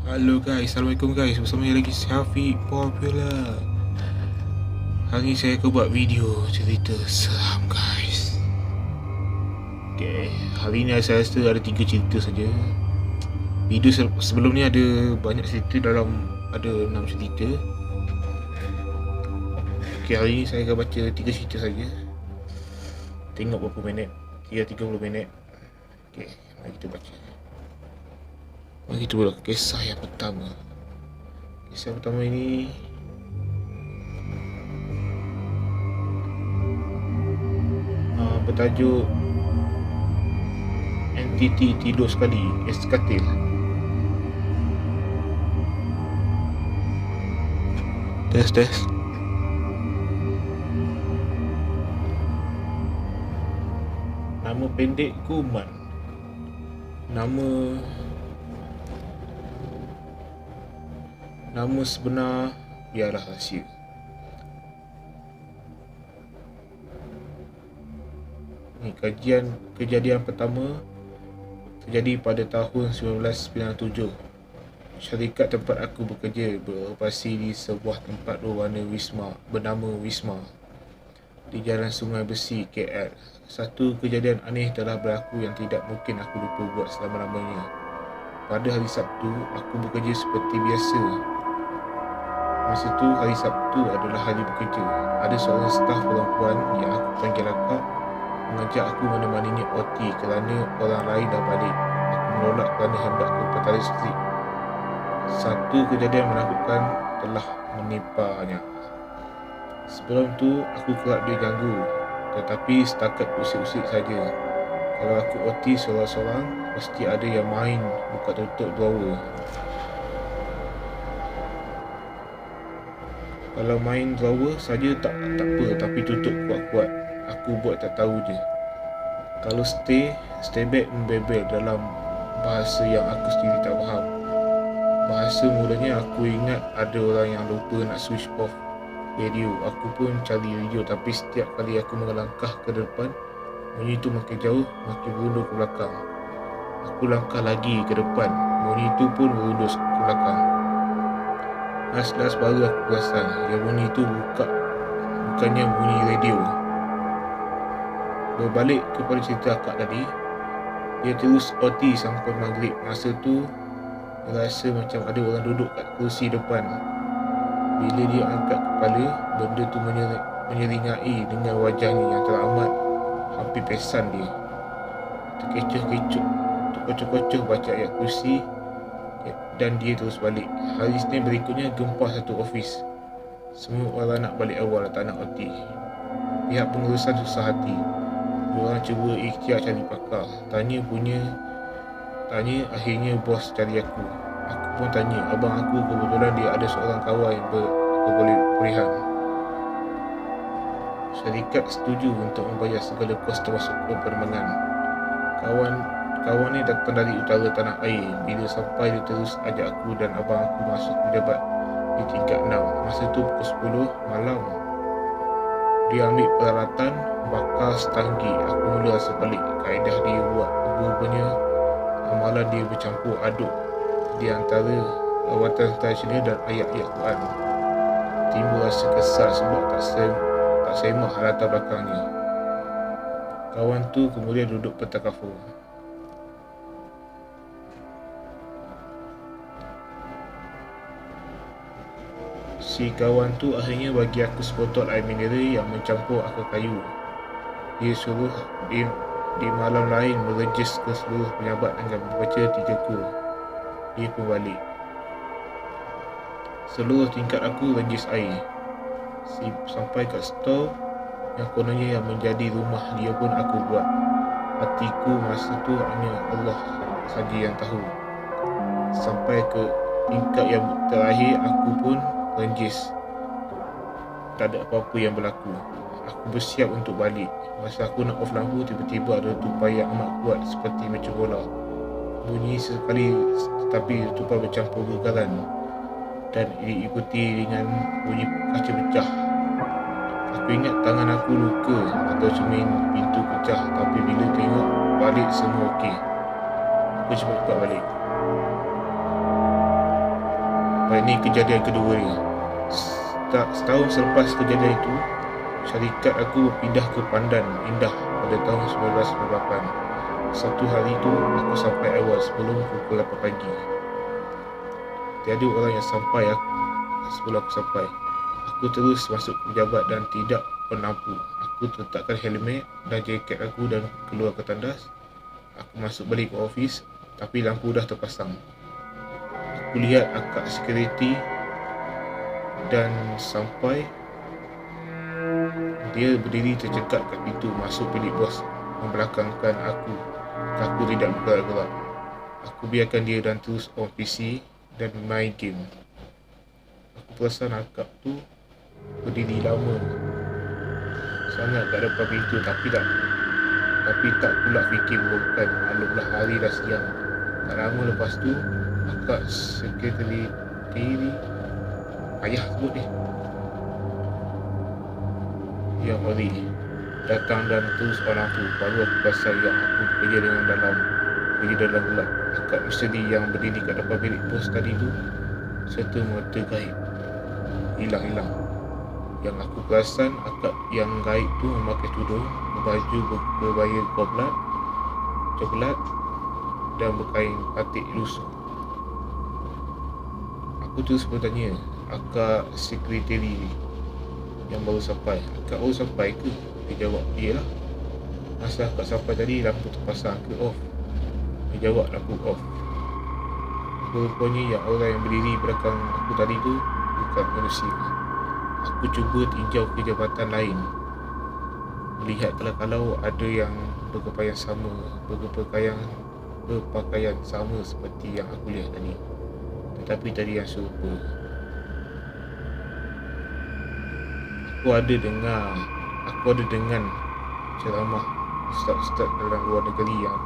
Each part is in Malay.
Halo guys, Assalamualaikum guys. Bersama saya lagi Syafiq Popular. Hari ni saya akan buat video cerita seram guys. Okay, hari ni saya rasa ada 3 cerita saja. Video sebelum ni ada banyak cerita, ada 6 cerita. Okay, hari ni saya akan baca 3 cerita saja. Tengok berapa minit. Kira 30 minit. Okay, mari kita baca. Mari kita mula kisah yang pertama. Kisah pertama ini bertajuk Entiti Tidur Sekali Eskatil. Test. Nama pendekku Man. Nama sebenar biarlah rahsia. Ini kejadian pertama terjadi pada tahun 1997. Syarikat tempat aku bekerja beroperasi di sebuah tempat berwarna bernama Wisma di Jalan Sungai Besi, KL. Satu kejadian aneh telah berlaku yang tidak mungkin aku lupa buat selama-lamanya. Pada hari Sabtu, aku bekerja seperti biasa. Masa tu hari Sabtu adalah hari bekerja. Ada seorang staf perempuan yang aku panggil akak mengajak aku menemaninya OT kerana orang lain dah balik. Aku menolak kerana hendak ke petala listrik. Satu kejadian menakutkan telah menimpanya. Sebelum tu aku kerap diganggu, tetapi setakat usik-usik saja. Kalau aku OT seorang-seorang, mesti ada yang main buka tutup drawer. Kalau main drawer saja tak apa, tapi tutup kuat-kuat. Aku buat tak tahu je. Kalau stay back membebel dalam bahasa yang aku sendiri tak faham. Bahasa mulanya aku ingat ada orang yang lupa nak switch off radio. Aku pun cari radio, tapi setiap kali aku melangkah ke depan, bunyi itu makin jauh, makin berundur ke belakang. Aku langkah lagi ke depan, bunyi itu pun berundur ke belakang. Last baru aku perasan yang bunyi itu bukannya bunyi radio. Berbalik kepada cerita akak tadi, dia terus OT sampai maghrib. Masa tu rasa macam ada orang duduk kat kursi depan. Bila dia angkat kepala, benda tu menyeringai dengan wajahnya yang teramat hampir pesan dia. Terkecoh-kecoh baca ayat kursi dan dia terus balik. Hari Isnin berikutnya gempar satu ofis. Semua orang nak balik awal, tak nak OT. Pihak pengurusan susah hati. Diorang cuba ikhtiar cari pakar. Tanya, akhirnya bos cari aku. Aku pun tanya, abang aku kebetulan dia ada seorang kawan yang berbolehan. Syarikat setuju untuk membayar segala kos termasuk penerbangan. Kawan ni datang dari utara tanah air. Bila sampai dia terus ajak aku dan abang aku masuk pejabat di tingkat 6. Masa tu pukul 10 malam. Dia ambil peralatan bakar setanggi. Aku mula rasa balik. Kaedah dia buat rupanya amalan dia bercampur aduk di antara lawatan tradisional dan ayat-ayat Quran. Timbul rasa kesal sebab tak semak latar belakangnya. Kawan tu kemudian duduk bertakafur. Si kawan tu akhirnya bagi aku sebotol air mineral yang mencampur akar kayu. Dia suruh di malam lain merejis ke seluruh pejabat dengan membaca 3 kul. Dia pun balik. Seluruh tingkat aku rejis air. Sampai kat store yang kononnya yang menjadi rumah dia pun aku buat. Hatiku masa tu hanya Allah saja yang tahu. Sampai ke tingkat yang terakhir aku pun rejis. Tak ada apa-apa yang berlaku. Aku bersiap untuk balik. Masa aku nak off lampu, tiba-tiba ada tupai yang amat kuat seperti macam bola. Bunyi sekali tetapi tupai bercampur gegaran dan diikuti dengan bunyi kaca pecah. Aku ingat tangan aku luka atau cermin pintu pecah, tapi bila tengok balik semua okey. Aku cepat-cepat balik. Baik, ni kejadian kedua ni. Setahun selepas kejadian itu, syarikat aku pindah ke Pandan Indah pada tahun 1998. Satu hari itu aku sampai awal sebelum pukul 8 pagi. Tiada orang yang sampai sebelum aku sampai. Aku terus masuk pejabat dan tidak penampu. Aku letakkan helmet dan jaket aku dan keluar ke tandas. Aku masuk balik ke ofis, tapi lampu dah terpasang. Aku lihat akak security dan sampai dia berdiri tercekat kat pintu masuk bilik bos, membelakangkan aku. Aku tidak bergerak. Aku biarkan dia dan terus on PC dan main game. Aku perasan akak tu berdiri lama sangat kat depan pintu, tapi tak pula fikir bukan. Maklumlah hari dah siang. Tak lama lepas tu akak secretary ayah sebut ni yang Ori datang dan terus on lampu. Baru aku perasan yang aku bekerja dalam gelap. Akak misteri yang berdiri kat depan bilik bos tadi tu serta mata gaib hilang. Yang aku perasan akak yang gaib tu memakai tudung, baju berbaya coklat dan berkain batik lusuh. Aku terus bertanya akak sekretari yang baru sampai, akak baru sampai ke? Dia jawab, iyalah. Masa akak sampai tadi lampu terpasang ke off? Dia jawab, lampu off. Rupanya yang orang yang berdiri belakang aku tadi tu bukan manusia. Aku cuba tinjau ke jabatan lain, melihat kalau ada yang berpakaian sama seperti yang aku lihat tadi. Tetapi tadi yang serupa. Aku ada dengar ceramah ustaz-ustaz dalam luar negeri yang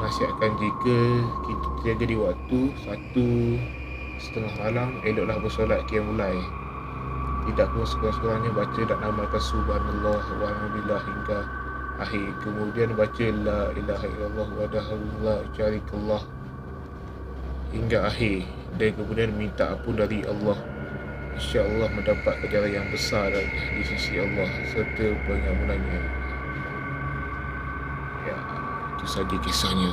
nasihatkan jika kita terjaga di waktu 1:30 malam, eloklah bersolat qiyamul lail. Tidak pun sekurang-kurangnya baca dan amalkan subhanallah walhamdulillah hingga akhir. Kemudian baca la ilaha illallah wahdahu la syarikallah hingga akhir, dan kemudian minta ampun dari Allah. InsyaAllah mendapat ganjaran yang besar di sisi Allah serta pengampunannya. Ya, itu saja kisahnya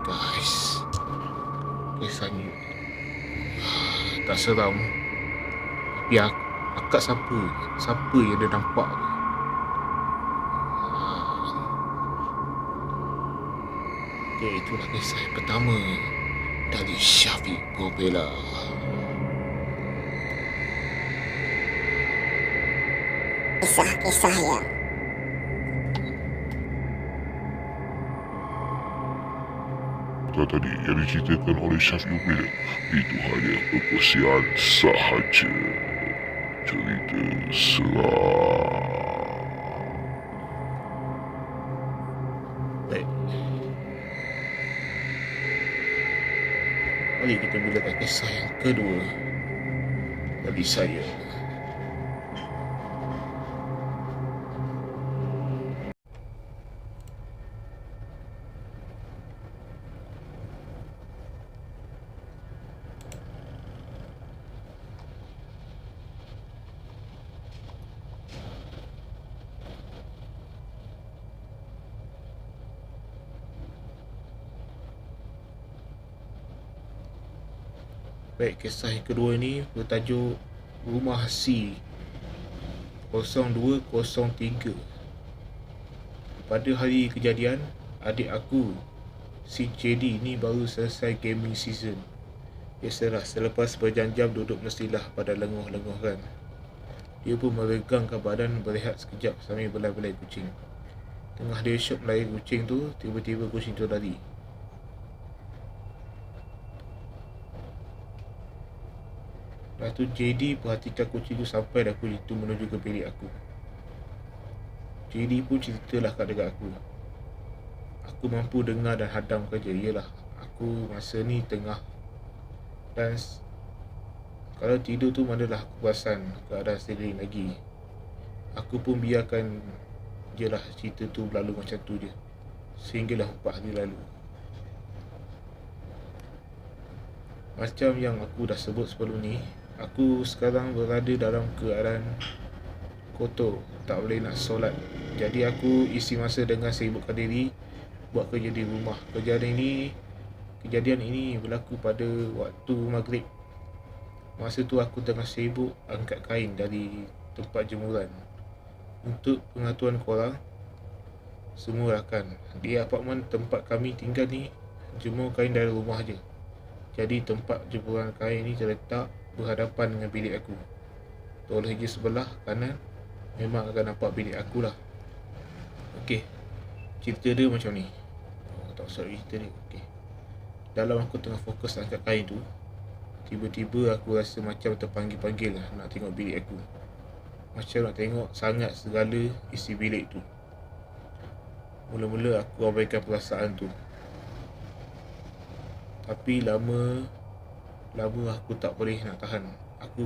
guys. Kisahnya tak seram, tapi akak siapa yang dia nampak tu? Okay, itulah kisah yang pertama dari Syafiq Gobela. Kisah-kisah yang tadi yang diceritakan oleh Syafiq Gobela itu hanya perkongsian sahaja. Cerita seram. Baik, mari kita mulakan kisah yang kedua dari saya. Baik, kisah yang kedua ni bertajuk Rumah C 0203. Pada hari kejadian, adik aku si JD ni baru selesai gaming season. Biasalah, selepas berjam-jam duduk mestilah pada lenguh-lenguh kan. Dia pun meregangkan badan berehat sekejap sambil belai-belai kucing. Tengah dia syok melai kucing tu, tiba-tiba kucing tu lari. Lepas tu JD perhatikan kucing tu sampai dah kucing tu menuju ke bilik aku. JD pun ceritalah kat dekat aku. Aku mampu dengar dan hadam kerja. Yelah, aku masa ni tengah dance. Kalau tidur tu manalah aku perasan keadaan sekeliling lagi. Aku pun biarkan je lah cerita tu berlalu macam tu je, sehinggalah 4 hari lalu. Macam yang aku dah sebut sebelum ni, aku sekarang berada dalam keadaan kotor, tak boleh nak solat. Jadi aku isi masa dengan sibukkan diri buat kerja di rumah. Kejadian ini berlaku pada waktu maghrib. Masa tu aku tengah sibuk angkat kain dari tempat jemuran. Untuk pengetahuan korang semua rakan, di apartmen tempat kami tinggal ni jemur kain dari rumah je. Jadi tempat jemuran kain ni terletak berhadapan dengan bilik aku. Toleh je sebelah kanan memang akan nampak bilik aku lah. Okey, cerita dia macam ni. Tak usah cerita ni. Okey, dalam aku tengah fokus angkat kain tu, tiba-tiba aku rasa macam terpanggil-panggil lah nak tengok bilik aku. Macam nak tengok sangat segala isi bilik tu. Mula-mula aku abaikan perasaan tu. Tapi lama aku tak boleh nak tahan. Aku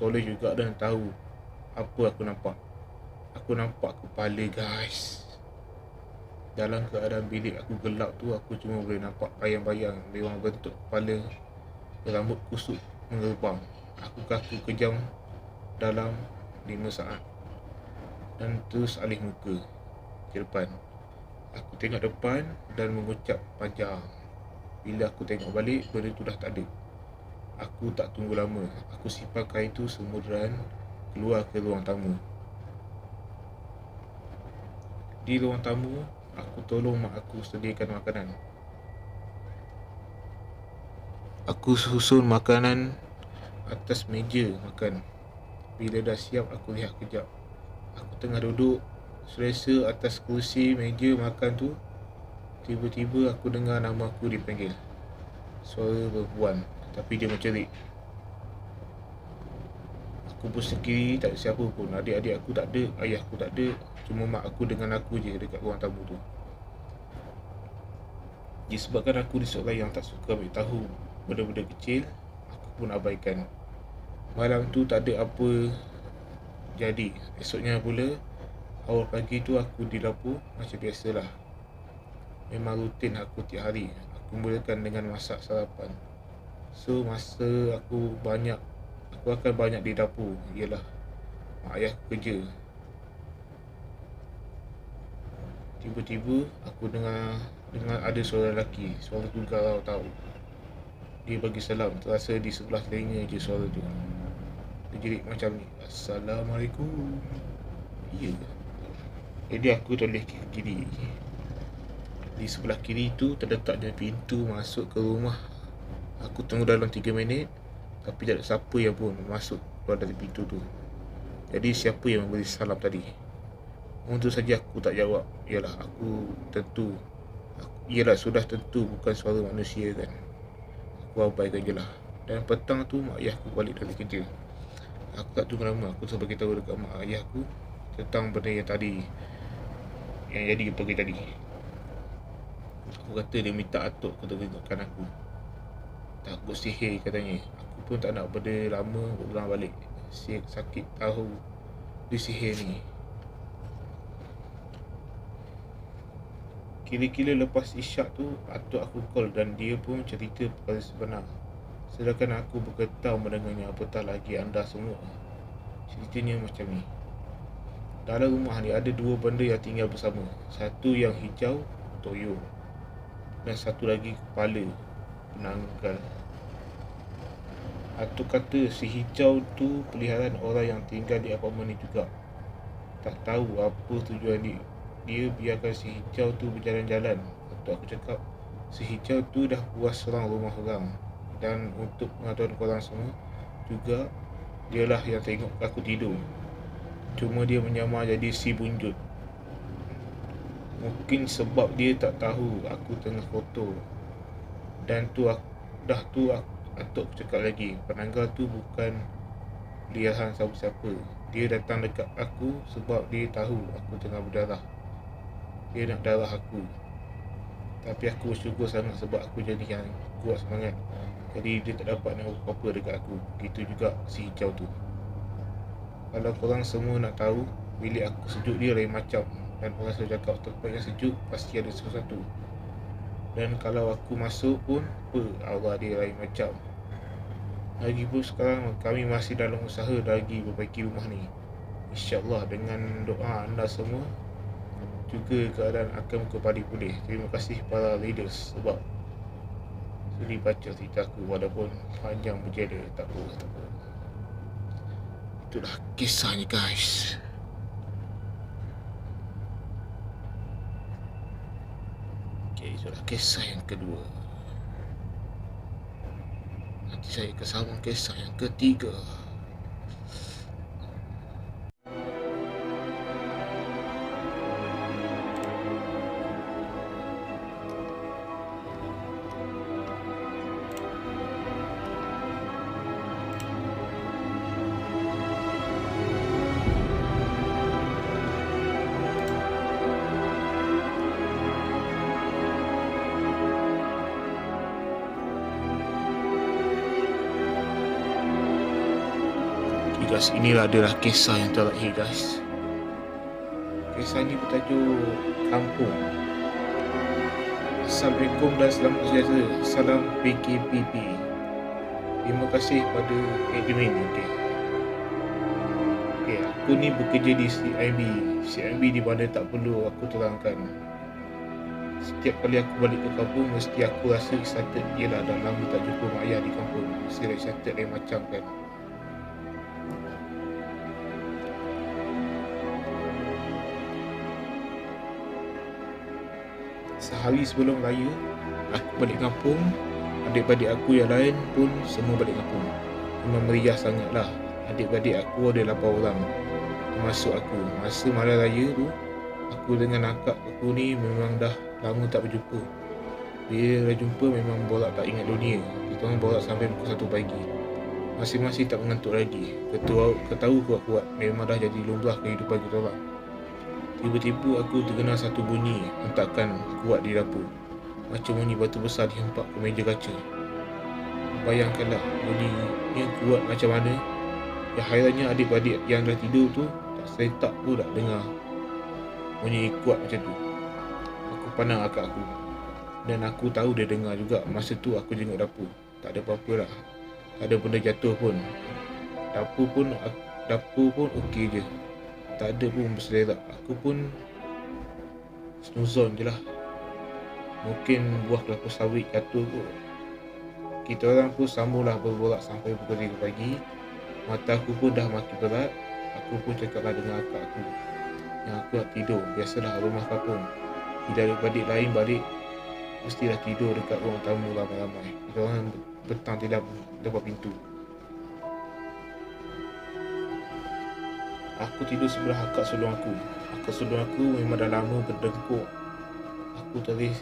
toleh juga dan tahu apa aku nampak. Aku nampak kepala, guys. Dalam keadaan bilik aku gelap tu, aku cuma boleh nampak bayang-bayang memang bentuk kepala berambut kusut mengerbang. Aku kaku kejam dalam 5 saat dan terus alih muka ke depan. Aku tengok depan dan mengucap panjang. Bila aku tengok balik, benda tu dah tak ada. Aku tak tunggu lama. Aku simpan kain tu semua dan keluar ke ruang tamu. Di ruang tamu, aku tolong mak aku sediakan makanan. Aku susun makanan atas meja makan. Bila dah siap, aku lihat kejap. Aku tengah duduk selesa atas kerusi meja makan tu. Tiba-tiba aku dengar nama aku dipanggil. Suara perempuan, tapi dia mencerit. Aku pusing kiri, tak ada siapa pun. Adik-adik aku tak ada, ayah aku tak ada. Cuma mak aku dengan aku je dekat ruang tamu tu. Disebabkan aku ni seorang yang tak suka ambil tahu benda-benda kecil, aku pun abaikan. Malam tu tak ada apa jadi. Esoknya pula, awal pagi tu aku di dapur macam biasalah. Memang rutin aku tiap hari. Aku mulakan dengan masak sarapan. So masa aku akan banyak di dapur ialah mak ayah aku kerja. Tiba-tiba aku dengar ada suara lelaki. Suara tu garau tahu. Dia bagi salam, terasa di sebelah telinga je suara tu. Dia jerit macam ni, Assalamualaikum. Ya. Jadi aku toleh ke kiri. Di sebelah kiri tu terletaknya pintu masuk ke rumah. Aku tunggu dalam 3 minit, tapi tak ada siapa yang pun masuk keluar dari pintu tu. Jadi siapa yang memberi salam tadi? Untuk saja aku tak jawab. Sudah tentu bukan suara manusia kan. Aku abaikan je lah. Dan petang tu mak ayah aku balik dari kerja. Aku tak tunggu lama, aku terus beritahu dekat mak ayah aku tentang benda yang jadi pagi tadi. Aku kata dia minta atuk tengokkan aku. Takut sihir katanya. Aku pun tak nak benda lama berulang balik. Sakit tahu dia sihir ni. Kira-kira lepas isyak tu, atuk aku call dan dia pun cerita perkara sebenar. Sedangkan aku bergetar mendengarnya, apatah lagi anda semua. Ceritanya macam ni. Dalam rumah ni ada 2 benda yang tinggal bersama. Satu yang hijau, toyo. Dan satu lagi kepala, penanggal. Atuk kata si hijau tu peliharaan orang yang tinggal di apartmen ni juga. Tak tahu apa tujuan dia biarkan si hijau tu berjalan-jalan. Atuk aku cakap, si hijau tu dah puas serang rumah orang. Dan untuk pengetahuan korang semua juga, dialah yang tengok aku tidur. Cuma dia menyamar jadi si bunjut. Mungkin sebab dia tak tahu aku tengah kotor. Dan atuk cakap lagi, penanggal tu bukan pilihan siapa-siapa. Dia datang dekat aku sebab dia tahu aku tengah berdarah. Dia nak darah aku. Tapi aku bersyukur sangat sebab aku jadi yang kuat semangat. Jadi dia tak dapat nak apa-apa dekat aku. Gitu juga si hijau tu. Kalau korang semua nak tahu, bilik aku sejuk dia lain macam. Dan orang selalu cakap tempat yang sejuk pasti ada sesuatu. Dan kalau aku masuk pun, aura dia lain macam. Lagipun sekarang kami masih dalam usaha lagi perbaiki rumah ni. InsyaAllah dengan doa anda semua juga keadaan akan kembali pulih. Terima kasih para leaders sebab sudi baca cerita aku walaupun panjang berjeda. Tak apa. Itulah kisahnya guys. Okay, itulah kisah yang kedua. Nanti saya akan sambung kisah yang ketiga. Guys, inilah adalah kisah yang terakhir guys. Kisah ini bertajuk Kampung. Assalamualaikum dan selamat sejahtera. Salam PKPP. Terima kasih pada admin. Okay, aku ni bekerja di CIMB di mana tak perlu aku terangkan. Setiap kali aku balik ke kampung, mesti aku rasa excited. Yelah, dah lama tak jumpa mak ayah di kampung. Mesti excited lain macam kan. Sehari sebelum raya, aku balik kampung. Adik-adik aku yang lain pun semua balik kampung. Memang meriah sangat lah. Adik-adik aku ada 8 orang, termasuk aku. Masa malam raya tu, aku dengan akak aku ni memang dah lama tak berjumpa. Bila dah jumpa memang borak tak ingat dunia. Kita orang borak sampai pukul 1 pagi. Masing-masing tak mengantuk lagi. Ketawa kuat-kuat. Memang dah jadi lumrah kehidupan kita orang. Tiba-tiba aku terkenal satu bunyi hentakan kuat di dapur. Macam bunyi batu besar dihempak ke meja kaca. Bayangkanlah bunyinya kuat macam mana. Yang hairannya adik-adik yang dah tidur tu tak seretak pun tak dengar bunyi kuat macam tu. Aku pandang akak aku dan aku tahu dia dengar juga. Masa tu aku jenguk dapur. Tak ada apa-apa lah. Tak ada benda jatuh pun. Dapur pun okey je. Tak ada pun berselerak. Aku pun snuzon je lah. Mungkin buah kelapa sawit jatuh kot. Kita orang pun sambunglah berborak sampai pukul 3 pagi. Mata aku pun dah makin berat. Aku pun cakaplah dengan akak aku yang aku nak tidur. Biasalah rumah kampung, bila adik-adik lain balik mestilah tidur dekat ruang tamu ramai-ramai. Kita orang petang tidak depan pintu. Aku tidur sebelah akak sulung aku. Akak sulung aku memang dah lama berdengkur. Aku tarik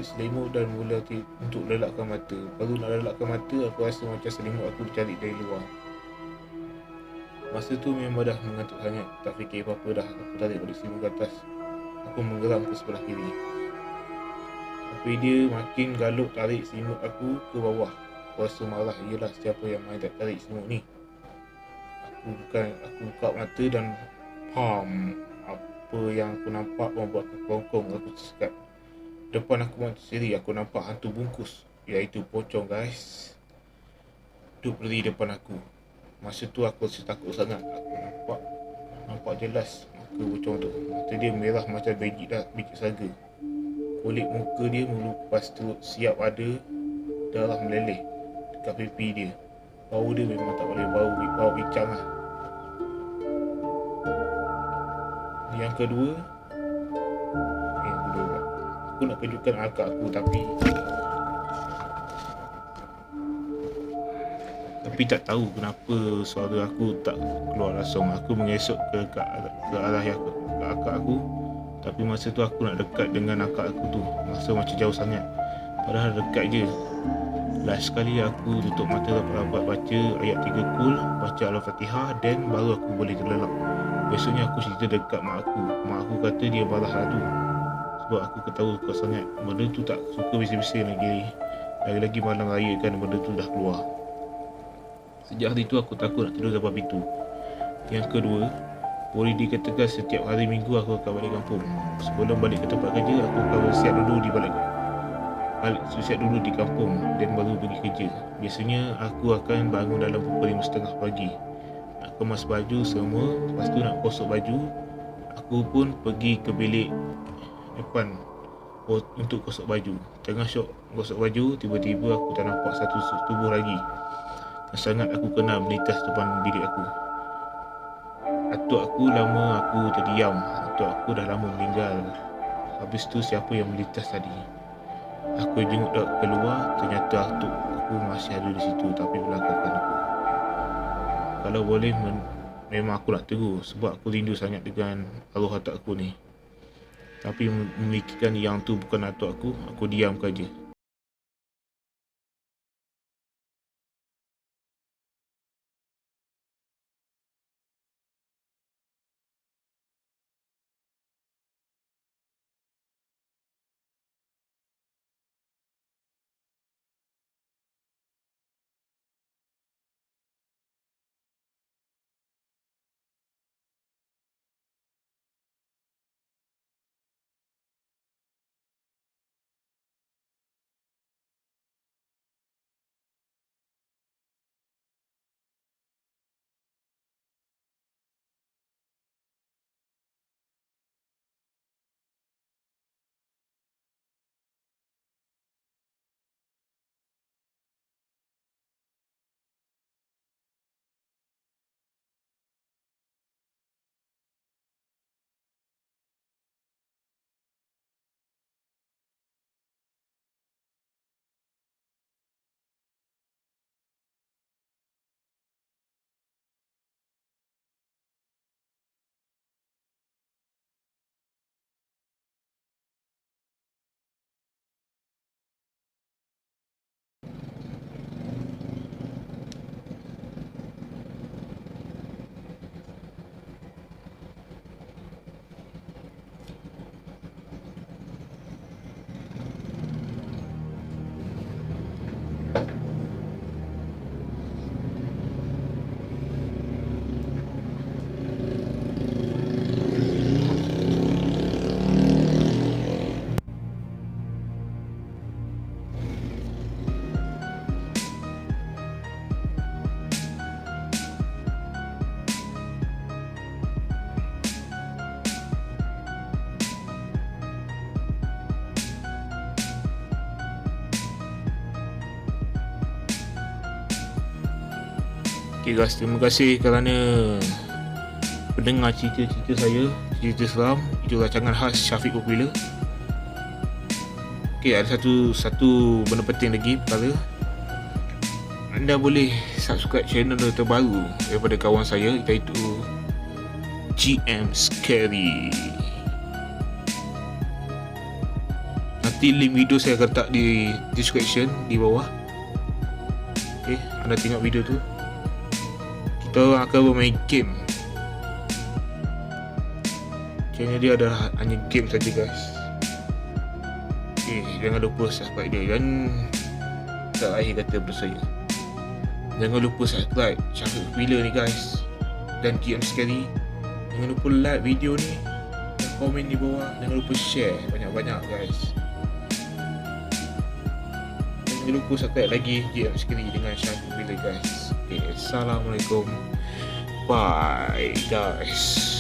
selimut dan mula untuk lelakkan mata. Baru nak lelakkan mata, aku rasa macam selimut aku dicari dari luar. Masa tu memang dah mengantuk sangat. Tak fikir apa-apa dah. Aku tarik balik selimut ke atas. Aku menggeram ke sebelah kiri. Tapi dia makin galuk tarik selimut aku ke bawah. Aku rasa marah. Yelah, siapa yang main tak tarik selimut ni? Aku buka mata dan apa yang aku nampak membuat kongkong. Aku tersekat. Depan aku mata sendiri, aku nampak hantu bungkus, iaitu pocong guys, duduk berdiri depan aku. Masa tu aku rasa takut sangat. Aku nampak jelas muka pocong tu. Mata dia merah macam biji saga. Kulit muka dia melupas teruk, siap ada darah meleleh dekat pipi dia. Bau dia memang tak boleh, bau bicang lah. Yang kedua, aku nak kejutkan akak aku tapi tak tahu kenapa suara aku tak keluar langsung. Aku mengesok ke arah akak aku. Tapi masa tu aku nak dekat dengan akak aku tu, masa macam jauh sangat. Padahal dekat je. Last sekali aku tutup mata rapat-rapat, baca ayat 3 kul, baca Al-Fatihah, dan baru aku boleh terlelap. Besoknya aku cerita dekat mak aku. Mak aku kata dia marah tu sebab aku ketawa kuat sangat. Benda tu tak suka bising-bising lagi. Lagi-lagi malam raya kan, benda tu dah keluar. Sejak hari tu aku takut nak tidur depan pintu. Yang kedua, boleh dikatakan setiap hari Minggu aku akan balik kampung. Sebelum balik ke tempat kerja, aku akan bersiap dulu di balik balik siap dulu di kampung dan baru pergi kerja. Biasanya aku akan bangun dalam pukul 5.30 pagi. Nak kemas baju semua, lepas tu nak kosok baju. Aku pun pergi ke bilik depan untuk kosok baju. Tengah syok gosok baju, tiba-tiba aku tak nampak satu tubuh lagi. Dan sangat aku kenal melintas depan bilik aku. Atuk aku lama aku terdiam. Atuk aku dah lama meninggal. Habis tu siapa yang melintas tadi? Aku jenguk keluar, ternyata atuk aku masih ada di situ tapi belakangkan aku. Kalau boleh memang aku nak tegur sebab aku rindu sangat dengan arwah atuk aku ni. Tapi memikirkan yang tu bukan atuk aku diamkan je. Okay guys, terima kasih kerana pendengar cerita-cerita saya, cerita seram. Itu rancangan khas Syafiq Popular. Okay, ada satu benda penting lagi perkara. Anda boleh subscribe channel terbaru daripada kawan saya, iaitu GM Scary. Nanti link video saya akan letak di description di bawah. Okay, anda tengok video tu. Kita akan bermain game. Channel dia adalah hanya game saja guys. Okay, jangan lupa subscribe dia. Dan tak akhir kata bersaya, jangan lupa subscribe Syafiq Popular ni guys, dan GM Scary. Jangan lupa like video ni dan komen di bawah. Jangan lupa share banyak-banyak guys. Jangan lupa subscribe lagi GM Scary dengan Syafiq Popular guys. Okay, Assalamualaikum. Bye guys.